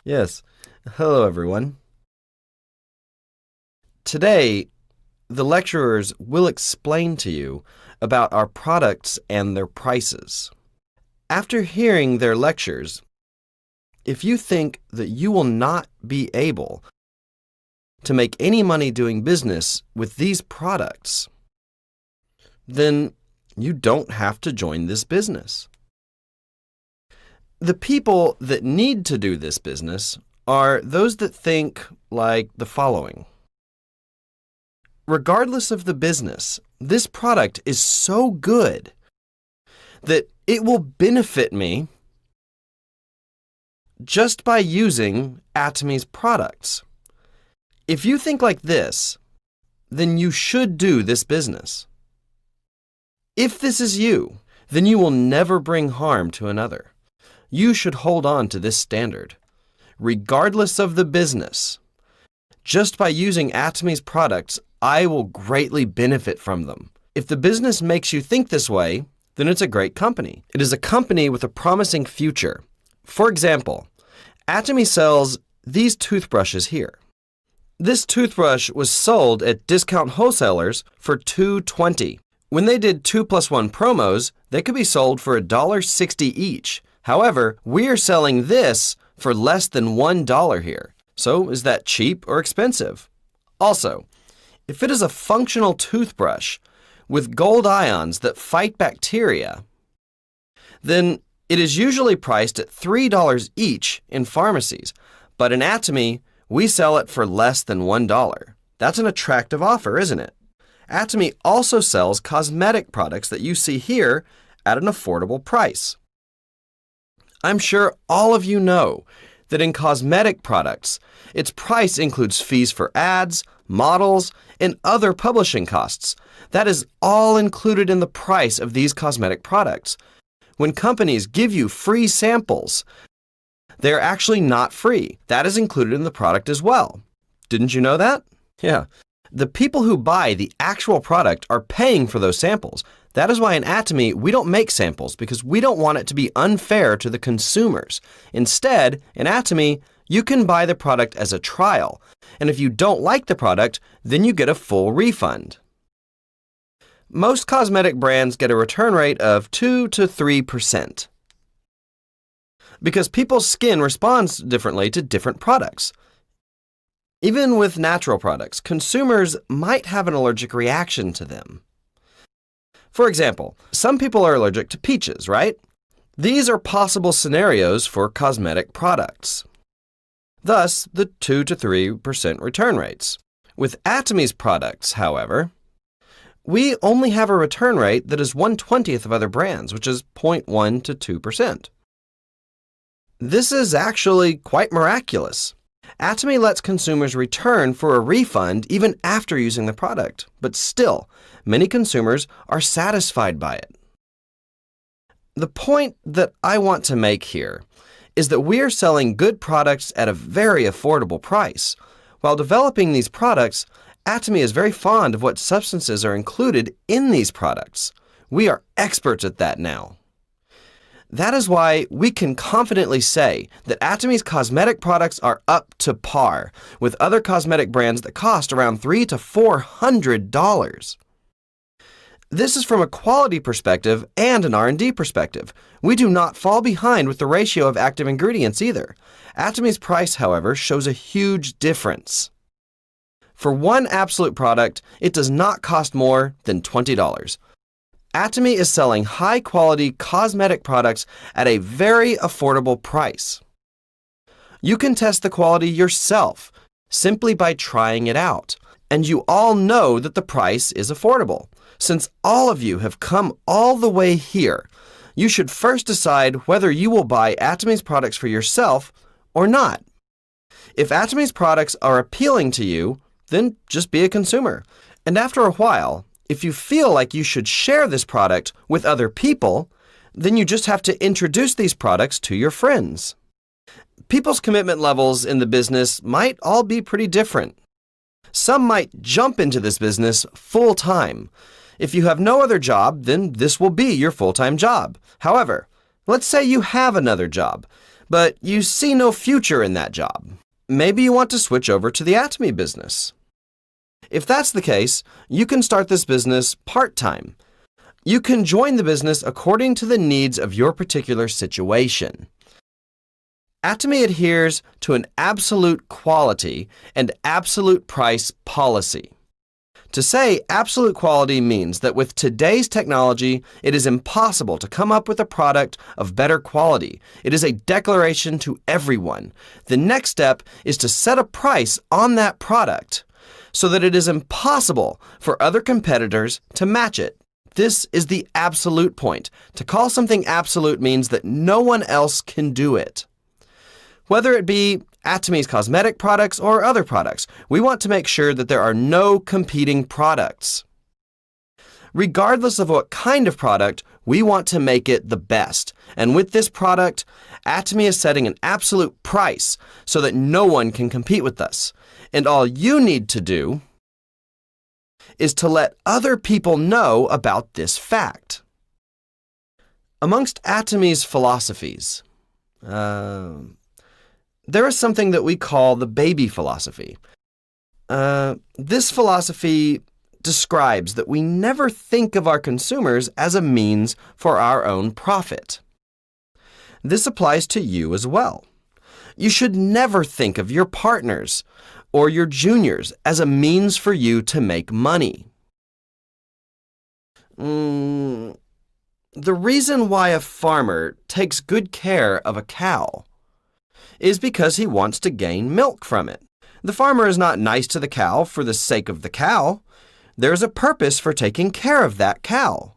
Yes. Hello, everyone. Today, the lecturers will explain to you about our products and their prices. After hearing their lectures, if you think that you will not be able to make any money doing business with these products, then you don't have to join this business. The people that need to do this business are those that think like the following. Regardless of the business, this product is so good that it will benefit me just by using Atomy's products. If you think like this, then you should do this business. If this is you, then you will never bring harm to another. You should hold on to this standard. Regardless of the business, just by using Atomy's products, I will greatly benefit from them. If the business makes you think this way, then it's a great company. It is a company with a promising future. For example, Atomy sells these toothbrushes here. This toothbrush was sold at discount wholesalers for $2.20. When they did 2+1 promos, they could be sold for $1.60 each. However, we are selling this for less than $1 here. So is that cheap or expensive? Also, if it is a functional toothbrush with gold ions that fight bacteria, then it is usually priced at $3 each in pharmacies. But in Atomy, we sell it for less than $1. That's an attractive offer, isn't it? Atomy also sells cosmetic products that you see here at an affordable price. I'm sure all of you know that in cosmetic products, its price includes fees for ads, models, and other publishing costs. That is all included in the price of these cosmetic products. When companies give you free samples, they're actually not free. That is included in the product as well. Didn't you know that? Yeah. The people who buy the actual product are paying for those samples. That is why in Atomy, we don't make samples because we don't want it to be unfair to the consumers. Instead, in Atomy, you can buy the product as a trial. And if you don't like the product, then you get a full refund. Most cosmetic brands get a return rate of 2 to 3%. Because people's skin responds differently to different products. Even with natural products, consumers might have an allergic reaction to them. For example, some people are allergic to peaches, right? These are possible scenarios for cosmetic products. Thus, the 2 to 3% return rates. With Atomy's products, however, we only have a return rate that is 1/20th of other brands, which is 0.1 to 2%. This is actually quite miraculous. Atomy lets consumers return for a refund even after using the product, but still, many consumers are satisfied by it. The point that I want to make here is that we are selling good products at a very affordable price. While developing these products, Atomy is very fond of what substances are included in these products. We are experts at that now. That is why we can confidently say that Atomy's cosmetic products are up to par with other cosmetic brands that cost around $300 to $400. This is from a quality perspective and an R&D perspective. We do not fall behind with the ratio of active ingredients either. Atomy's price, however, shows a huge difference. For one absolute product, it does not cost more than $20. Atomy is selling high-quality cosmetic products at a very affordable price. You can test the quality yourself simply by trying it out, and you all know that the price is affordable. Since all of you have come all the way here, you should first decide whether you will buy Atomy's products for yourself or not. If Atomy's products are appealing to you, then just be a consumer. And after a while, if you feel like you should share this product with other people, then you just have to introduce these products to your friends. People's commitment levels in the business might all be pretty different. Some might jump into this business full-time. If you have no other job, then this will be your full-time job. However, let's say you have another job, but you see no future in that job. Maybe you want to switch over to the Atomy business. If that's the case, you can start this business part-time. You can join the business according to the needs of your particular situation. Atomy adheres to an absolute quality and absolute price policy. To say absolute quality means that with today's technology, it is impossible to come up with a product of better quality. It is a declaration to everyone. The next step is to set a price on that product so that it is impossible for other competitors to match it. This is the absolute point. To call something absolute means that no one else can do it. Whether it be Atomy's cosmetic products or other products, we want to make sure that there are no competing products. Regardless of what kind of product, we want to make it the best. And with this product, Atomy is setting an absolute price so that no one can compete with us. And all you need to do is to let other people know about this fact. Amongst Atomy's philosophies, there is something that we call the baby philosophy. This philosophy describes that we never think of our consumers as a means for our own profit. This applies to you as well. You should never think of your partners or your juniors as a means for you to make money. The reason why a farmer takes good care of a cow is because he wants to gain milk from it. The farmer is not nice to the cow for the sake of the cow. There is a purpose for taking care of that cow.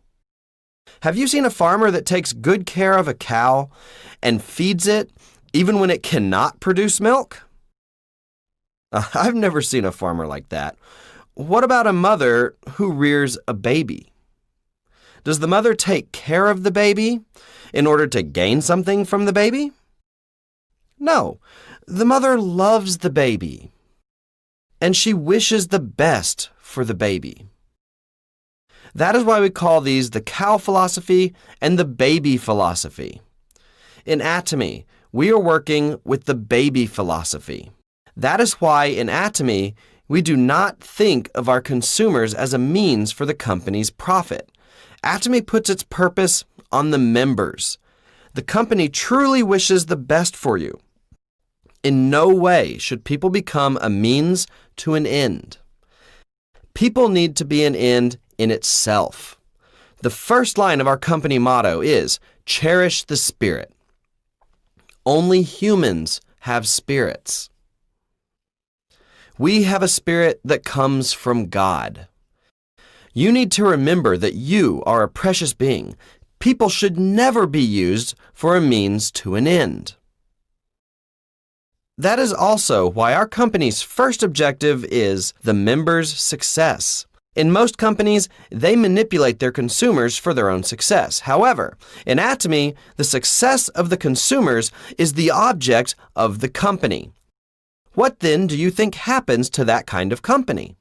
Have you seen a farmer that takes good care of a cow and feeds it even when it cannot produce milk? I've never seen a farmer like that. What about a mother who rears a baby? Does the mother take care of the baby in order to gain something from the baby? No, the mother loves the baby, and she wishes the best for the baby. That is why we call these the cow philosophy and the baby philosophy. In Atomy, we are working with the baby philosophy. That is why in Atomy, we do not think of our consumers as a means for the company's profit. Atomy puts its purpose on the members. The company truly wishes the best for you. In no way should people become a means to an end. People need to be an end in itself. The first line of our company motto is, cherish the spirit. Only humans have spirits. We have a spirit that comes from God. You need to remember that you are a precious being. People should never be used for a means to an end. That is also why our company's first objective is the members' success. In most companies, they manipulate their consumers for their own success. However, in Atomy, the success of the consumers is the object of the company. What then do you think happens to that kind of company?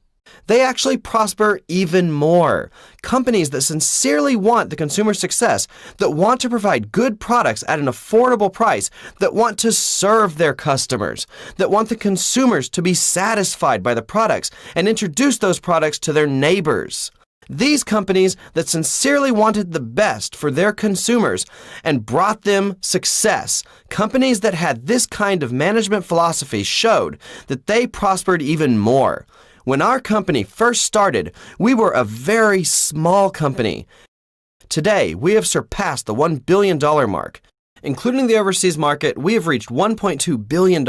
They actually prosper even more. Companies that sincerely want the consumer success, that want to provide good products at an affordable price, that want to serve their customers, that want the consumers to be satisfied by the products and introduce those products to their neighbors. These companies that sincerely wanted the best for their consumers and brought them success, companies that had this kind of management philosophy showed that they prospered even more. When our company first started, we were a very small company. Today, we have surpassed the $1 billion mark. Including the overseas market, we have reached $1.2 billion,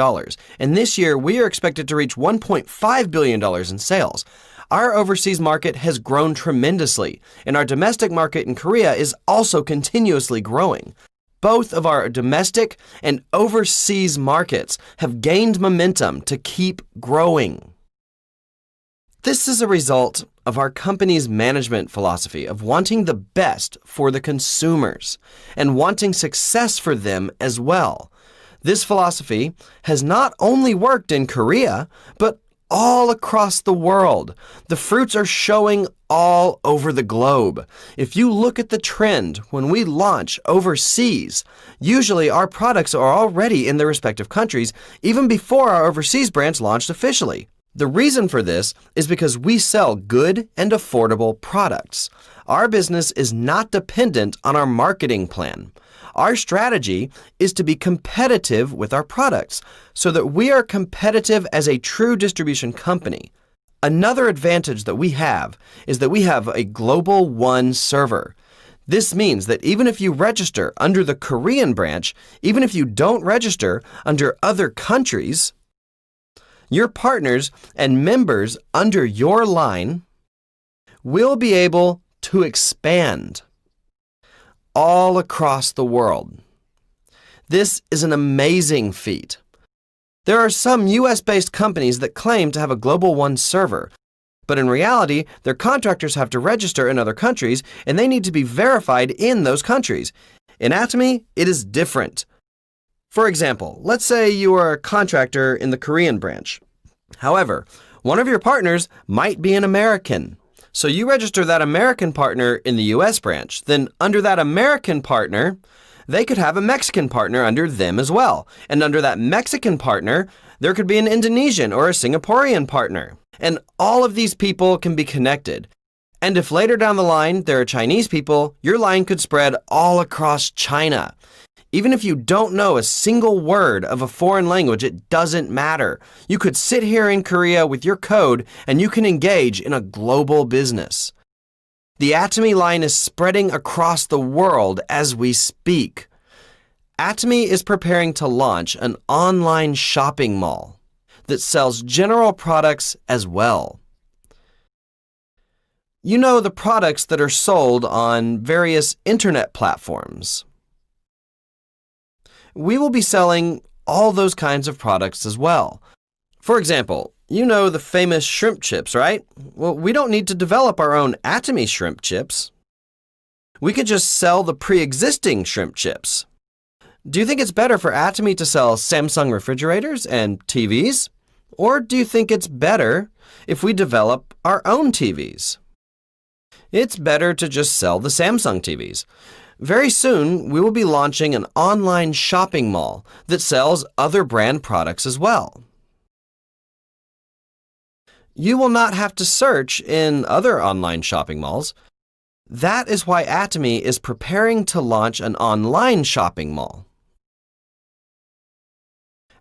and this year we are expected to reach $1.5 billion in sales. Our overseas market has grown tremendously, and our domestic market in Korea is also continuously growing. Both of our domestic and overseas markets have gained momentum to keep growing. This is a result of our company's management philosophy of wanting the best for the consumers and wanting success for them as well. This philosophy has not only worked in Korea, but all across the world. The fruits are showing all over the globe. If you look at the trend when we launch overseas, usually our products are already in their respective countries even before our overseas branch launched officially. The reason for this is because we sell good and affordable products. Our business is not dependent on our marketing plan. Our strategy is to be competitive with our products so that we are competitive as a true distribution company. Another advantage that we have is that we have a Global One server. This means that even if you register under the Korean branch, even if you don't register under other countries, your partners and members under your line will be able to expand all across the world. This is an amazing feat. There are some US-based companies that claim to have a Global One server, but in reality, their contractors have to register in other countries and they need to be verified in those countries. In Atomy, it is different. For example, let's say you are a contractor in the Korean branch. However, one of your partners might be an American. So you register that American partner in the US branch. Then under that American partner, they could have a Mexican partner under them as well. And under that Mexican partner, there could be an Indonesian or a Singaporean partner. And all of these people can be connected. And if later down the line there are Chinese people, your line could spread all across China. Even if you don't know a single word of a foreign language, it doesn't matter. You could sit here in Korea with your code and you can engage in a global business. The Atomy line is spreading across the world as we speak. Atomy is preparing to launch an online shopping mall that sells general products as well. You know the products that are sold on various internet platforms. We will be selling all those kinds of products as well. For example, you know the famous shrimp chips, right? Well, we don't need to develop our own Atomy shrimp chips. We could just sell the pre-existing shrimp chips. Do you think it's better for Atomy to sell Samsung refrigerators and TVs? Or do you think it's better if we develop our own TVs? It's better to just sell the Samsung TVs. Very soon, we will be launching an online shopping mall that sells other brand products as well. You will not have to search in other online shopping malls. That is why Atomy is preparing to launch an online shopping mall.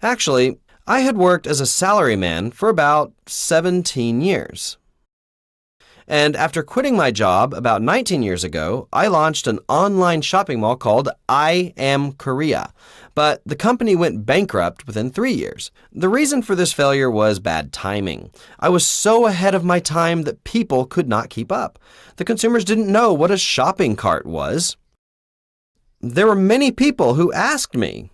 Actually, I had worked as a salaryman for about 17 years. And after quitting my job about 19 years ago, I launched an online shopping mall called I Am Korea. But the company went bankrupt within 3 years. The reason for this failure was bad timing. I was so ahead of my time that people could not keep up. The consumers didn't know what a shopping cart was. There were many people who asked me,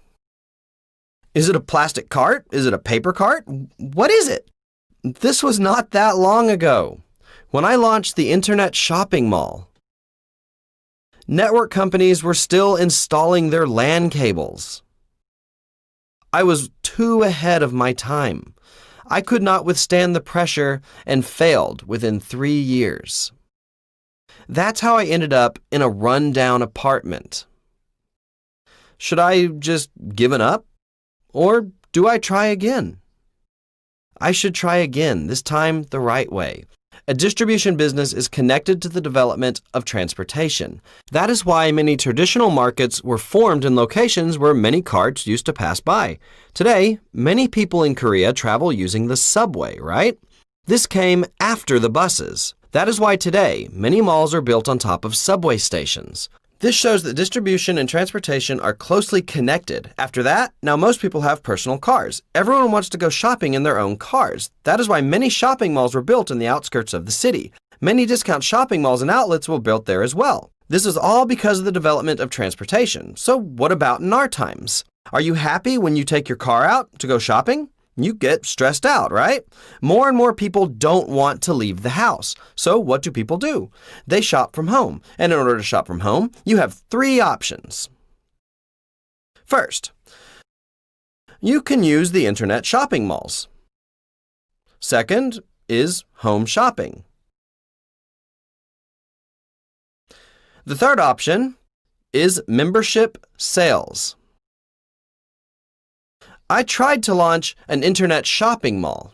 "Is it a plastic cart? Is it a paper cart? What is it?" This was not that long ago. When I launched the Internet Shopping Mall, network companies were still installing their LAN cables. I was too ahead of my time. I could not withstand the pressure and failed within 3 years. That's how I ended up in a rundown apartment. Should I just given up? Or do I try again? I should try again, this time the right way. A distribution business is connected to the development of transportation. That is why many traditional markets were formed in locations where many carts used to pass by. Today, many people in Korea travel using the subway, right? This came after the buses. That is why today, many malls are built on top of subway stations. This shows that distribution and transportation are closely connected. After that, now most people have personal cars. Everyone wants to go shopping in their own cars. That is why many shopping malls were built in the outskirts of the city. Many discount shopping malls and outlets were built there as well. This is all because of the development of transportation. So what about in our times? Are you happy when you take your car out to go shopping? You get stressed out, right? More and more people don't want to leave the house. So what do people do? They shop from home. And in order to shop from home, you have 3 options. First, you can use the internet shopping malls. Second is home shopping. The third option is membership sales. I tried to launch an internet shopping mall,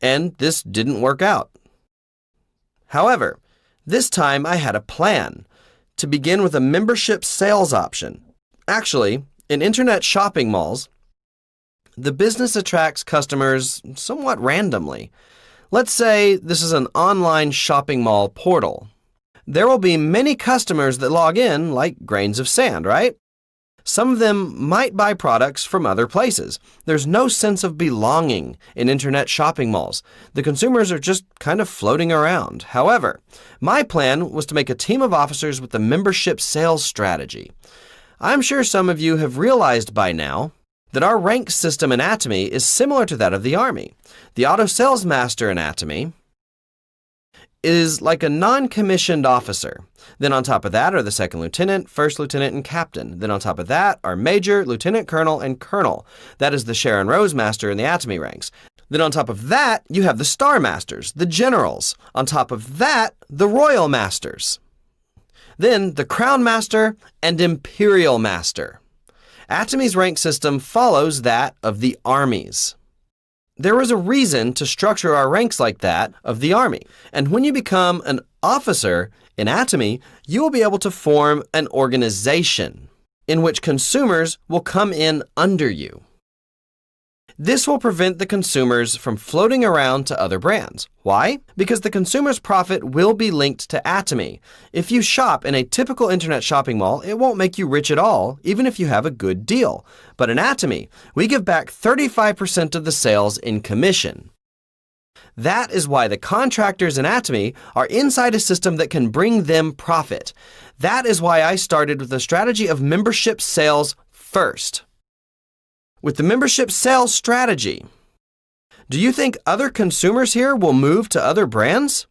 and this didn't work out. However, this time I had a plan to begin with a membership sales option. Actually, in internet shopping malls, the business attracts customers somewhat randomly. Let's say this is an online shopping mall portal. There will be many customers that log in like grains of sand, right? Some of them might buy products from other places. There's no sense of belonging in internet shopping malls. The consumers are just kind of floating around. However, my plan was to make a team of officers with a membership sales strategy. I'm sure some of you have realized by now that our rank system in Atomy is similar to that of the Army. The auto sales master in Atomy is like a non-commissioned officer. Then on top of that are the second lieutenant, first lieutenant, and captain. Then on top of that are major, lieutenant colonel, and colonel. That is the Sharon Rose master in the Atomy ranks. Then on top of that, you have the star masters, the generals. On top of that, the royal masters. Then the crown master and imperial master. Atomy's rank system follows that of the armies. There was a reason to structure our ranks like that of the Army. And when you become an officer in Atomy, you will be able to form an organization in which consumers will come in under you. This will prevent the consumers from floating around to other brands. Why? Because the consumer's profit will be linked to Atomy. If you shop in a typical internet shopping mall, it won't make you rich at all, even if you have a good deal. But in Atomy, we give back 35% of the sales in commission. That is why the contractors in Atomy are inside a system that can bring them profit. That is why I started with the strategy of membership sales first. With the membership sales strategy, do you think other consumers here will move to other brands?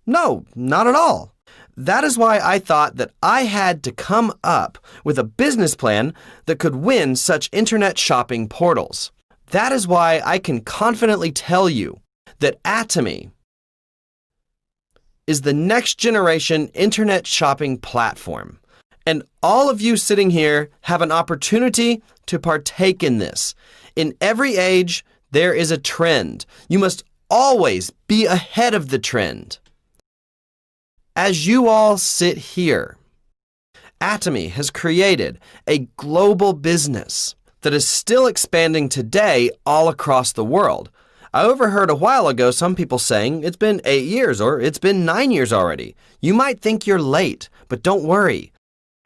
No, not at all. That is why I thought that I had to come up with a business plan that could win such internet shopping portals. That is why I can confidently tell you that Atomy is the next generation internet shopping platform. And all of you sitting here have an opportunity to partake in this. In every age, there is a trend. You must always be ahead of the trend. As you all sit here, Atomy has created a global business that is still expanding today all across the world. I overheard a while ago some people saying it's been 8 years or it's been 9 years already. You might think you're late, but don't worry.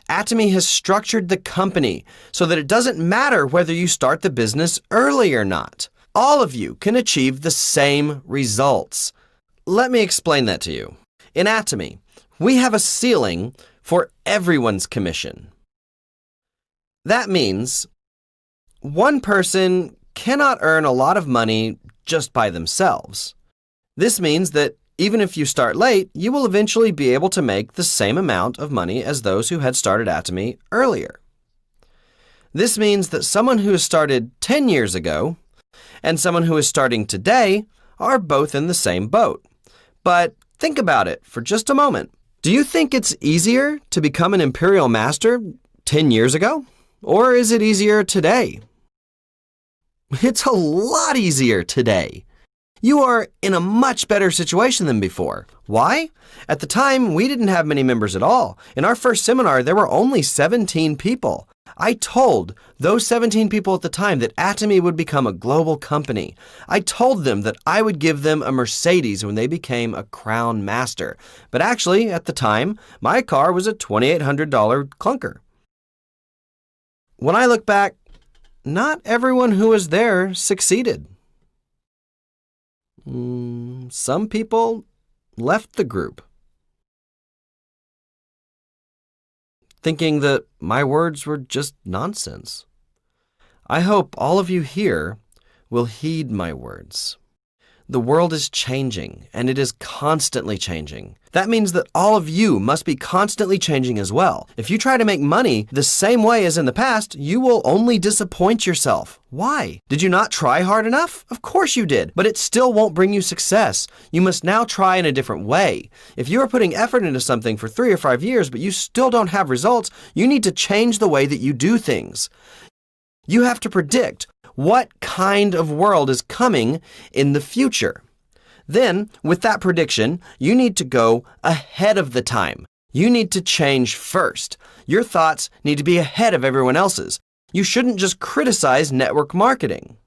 Atomy has structured the company so that it doesn't matter whether you start the business early or not. All of you can achieve the same results. Let me explain that to you. In Atomy, we have a ceiling for everyone's commission. That means one person cannot earn a lot of money just by themselves. This means that even if you start late, you will eventually be able to make the same amount of money as those who had started Atomy earlier. This means that someone who has started 10 years ago and someone who is starting today are both in the same boat. But think about it for just a moment. Do you think it's easier to become an imperial master 10 years ago? Or is it easier today? It's a lot easier today. You are in a much better situation than before. Why? At the time, we didn't have many members at all. In our first seminar, there were only 17 people. I told those 17 people at the time that Atomy would become a global company. I told them that I would give them a Mercedes when they became a Crown Master. But actually, at the time, my car was a $2,800 clunker. When I look back, not everyone who was there succeeded. Some people left the group, thinking that my words were just nonsense. I hope all of you here will heed my words. The world is changing, and it is constantly changing. That means that all of you must be constantly changing as well. If you try to make money the same way as in the past, you will only disappoint yourself. Why? Did you not try hard enough? Of course you did, but it still won't bring you success. You must now try in a different way. If you are putting effort into something for 3 or 5 years, but you still don't have results, you need to change the way that you do things. You have to predict what kind of world is coming in the future. Then, with that prediction, you need to go ahead of the time. You need to change first. Your thoughts need to be ahead of everyone else's. You shouldn't just criticize network marketing.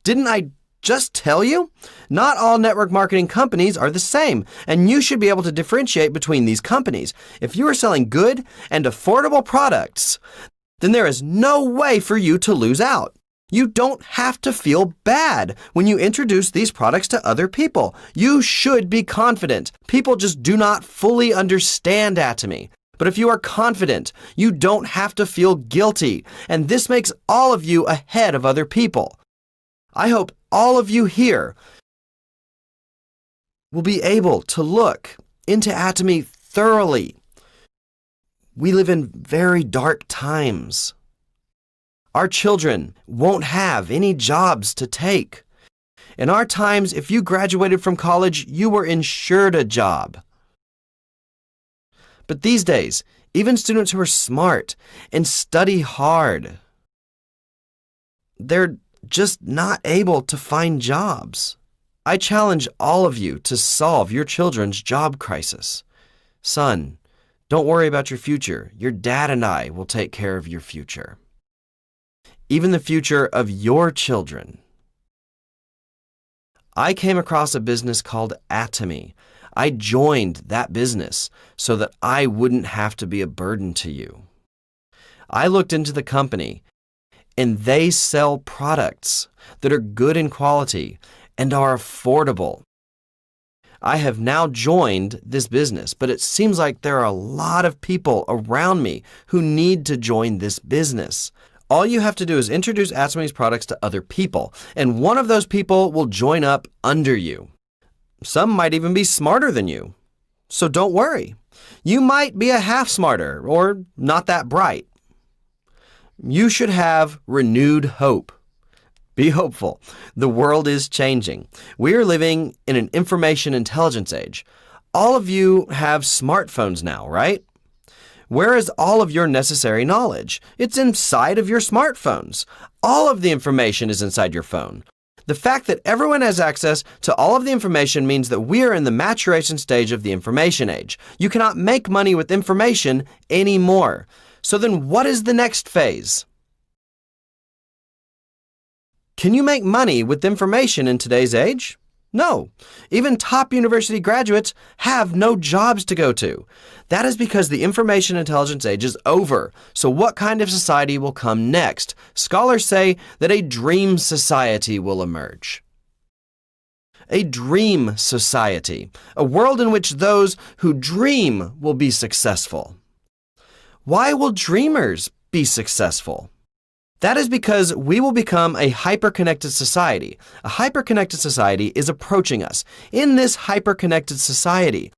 Didn't I just tell you? Not all network marketing companies are the same, and you should be able to differentiate between these companies. If you are selling good and affordable products, then there is no way for you to lose out. You don't have to feel bad when you introduce these products to other people. You should be confident. People just do not fully understand Atomy. But if you are confident, you don't have to feel guilty, and this makes all of you ahead of other people. I hope all of you here will be able to look into Atomy thoroughly. We live in very dark times. Our children won't have any jobs to take. In our times, if you graduated from college, you were ensured a job. But these days, even students who are smart and study hard, they're just not able to find jobs. I challenge all of you to solve your children's job crisis. Son, don't worry about your future. Your dad and I will take care of your future. Even the future of your children. I came across a business called Atomy. I joined that business so that I wouldn't have to be a burden to you. I looked into the company, and they sell products that are good in quality and are affordable. I have now joined this business, but it seems like there are a lot of people around me who need to join this business. All you have to do is introduce Atomy's products to other people, and one of those people will join up under you. Some might even be smarter than you. So don't worry. You might be a half smarter or not that bright. You should have renewed hope. Be hopeful. The world is changing. We are living in an information intelligence age. All of you have smartphones now, right? Where is all of your necessary knowledge? It's inside of your smartphones. All of the information is inside your phone. The fact that everyone has access to all of the information means that we are in the maturation stage of the information age. You cannot make money with information anymore. So then what is the next phase? Can you make money with information in today's age? No. Even top university graduates have no jobs to go to. That is because the information intelligence age is over. So what kind of society will come next? Scholars say that a dream society will emerge. A dream society, a world in which those who dream will be successful. Why will dreamers be successful? That is because we will become a hyper-connected society. A hyper-connected society is approaching us. In this hyper-connected society,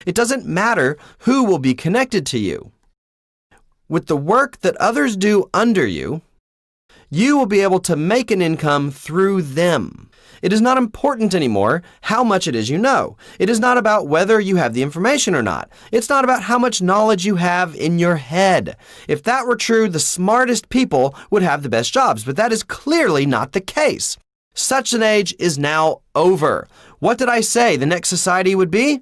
it doesn't matter who will be connected to you. With the work that others do under you, you will be able to make an income through them. It is not important anymore how much it is you know. It is not about whether you have the information or not. It's not about how much knowledge you have in your head. If that were true, the smartest people would have the best jobs, but that is clearly not the case. Such an age is now over. What did I say the next society would be?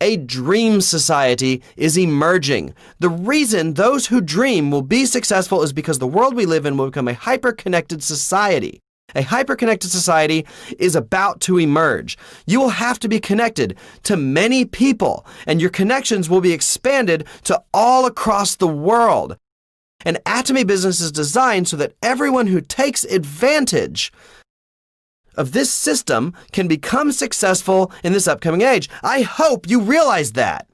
A dream society is emerging. The reason those who dream will be successful is because the world we live in will become a hyper-connected society. A hyper-connected society is about to emerge. You will have to be connected to many people, and your connections will be expanded to all across the world. An Atomy business is designed so that everyone who takes advantage of this system can become successful in this upcoming age. I hope you realize that.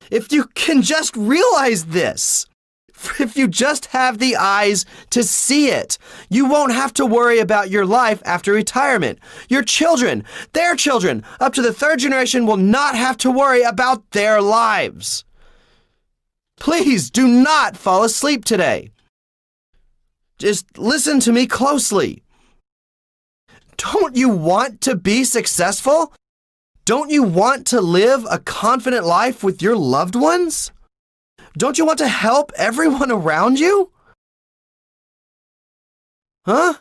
If you can just realize this, If you just have the eyes to see it, you won't have to worry about your life after retirement. Your children, their children, up to the third generation will not have to worry about their lives. Please do not fall asleep today. Just listen to me closely. Don't you want to be successful? Don't you want to live a confident life with your loved ones? Don't you want to help everyone around you? Huh?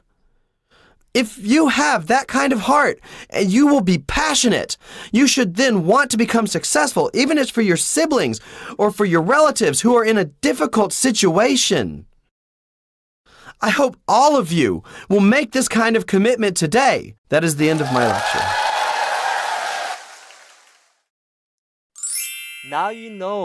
If you have that kind of heart and you will be passionate, you should then want to become successful, even if it's for your siblings or for your relatives who are in a difficult situation. I hope all of you will make this kind of commitment today. That is the end of my lecture. Now you know